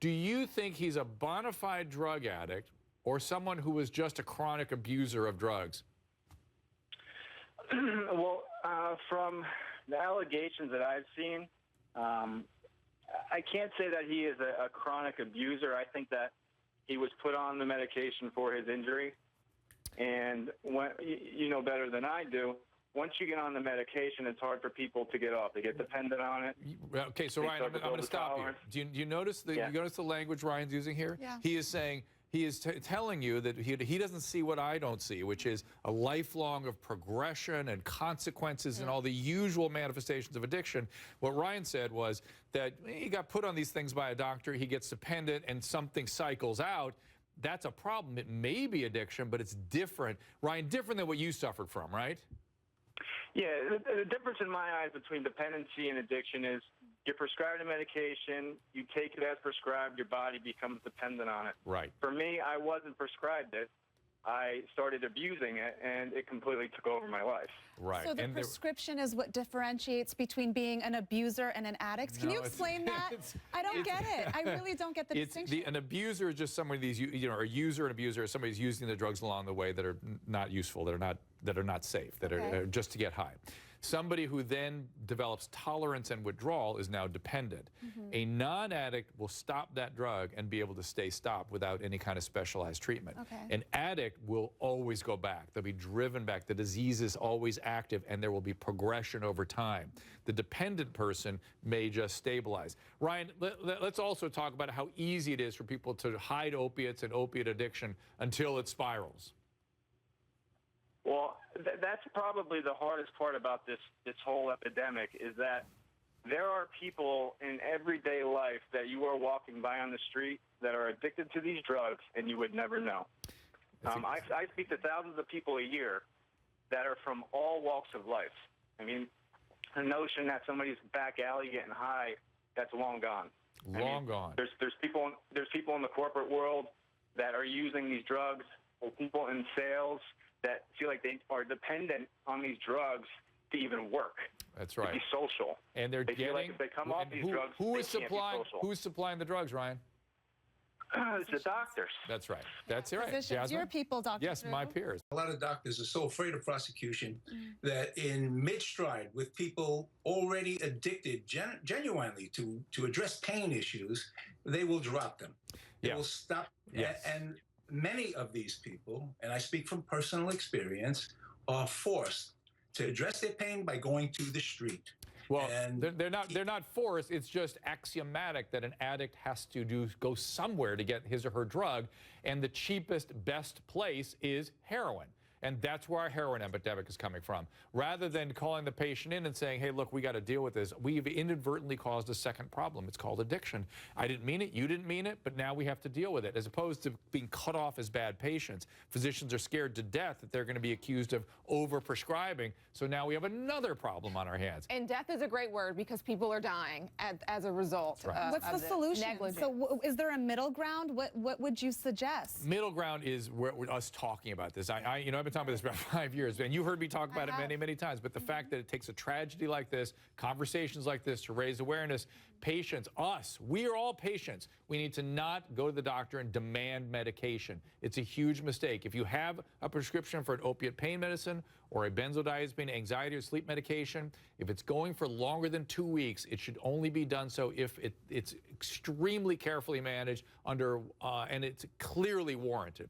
Do you think he's a bona fide drug addict or someone who was just a chronic abuser of drugs? Well, from the allegations that I've seen, I can't say that he is a chronic abuser. I think that he was put on the medication for his injury. And when, you know better than I do, once you get on the medication, it's hard for people to get off. They get dependent on it. Okay, so Ryan, I'm going to stop you. Do you notice the you notice the language Ryan's using here? Yeah. He is saying, he is telling you that he doesn't see what I don't see, which is a lifelong of progression and consequences and all the usual manifestations of addiction. What Ryan said was that he got put on these things by a doctor, he gets dependent, and something cycles out. That's a problem. It may be addiction, but it's different. Ryan, different than what you suffered from, right? Yeah, the difference in my eyes between dependency and addiction is you're prescribed a medication, you take it as prescribed, your body becomes dependent on it. Right. For me, I wasn't prescribed it. I started abusing it, and it completely took over my life. Right. So the prescription is what differentiates between being an abuser and an addict? Can you explain that? I don't get it. I really don't get the distinction. An abuser is just somebody a user and abuser is somebody who's using the drugs along the way that are not useful, that are not safe, that are just to get high. Somebody who then develops tolerance and withdrawal is now dependent. A non-addict will stop that drug and be able to stay stopped without any kind of specialized treatment. An addict will always go back. They'll be driven back. The disease is always active, and there will be progression over time. The dependent person may just stabilize. Ryan, let's also talk about how easy it is for people to hide opiates and opiate addiction until it spirals. Well, that's probably the hardest part about this whole epidemic is that there are people in everyday life that you are walking by on the street that are addicted to these drugs, and you would never know. I speak to thousands of people a year that are from all walks of life. I mean, the notion that somebody's back alley getting high, that's long gone. Long gone. There's people in the corporate world that are using these drugs, or people in sales that feel like they are dependent on these drugs to even work. That's right. To be social. And they feel like if they come off these drugs, they can't be social. Who's supplying the drugs, Ryan? It's the doctors. That's right. That's right. Physicians, your people, Dr. Yes, my peers. A lot of doctors are so afraid of prosecution that in mid-stride with people already addicted genuinely to address pain issues, they will drop them. They will stop. And many of these people, and I speak from personal experience, are forced to address their pain by going to the street. Well, they're not forced. It's just axiomatic that an addict has to go somewhere to get his or her drug, and the cheapest, best place is heroin. And that's where our heroin epidemic is coming from. Rather than calling the patient in and saying, hey, look, we got to deal with this, we've inadvertently caused a second problem. It's called addiction. I didn't mean it, you didn't mean it, but now we have to deal with it. As opposed to being cut off as bad patients, physicians are scared to death that they're going to be accused of over-prescribing. So now we have another problem on our hands. And death is a great word because people are dying as a result. What's the solution? So is there a middle ground? What would you suggest? Middle ground is us talking about this. I've been talking about this for about 5 years, and you heard me talk about it many, many times. But the fact that it takes a tragedy like this, conversations like this to raise awareness, patients, we are all patients. We need to not go to the doctor and demand medication. It's a huge mistake. If you have a prescription for an opiate pain medicine or a benzodiazepine anxiety or sleep medication, if it's going for longer than 2 weeks, it should only be done so if it's extremely carefully managed and it's clearly warranted.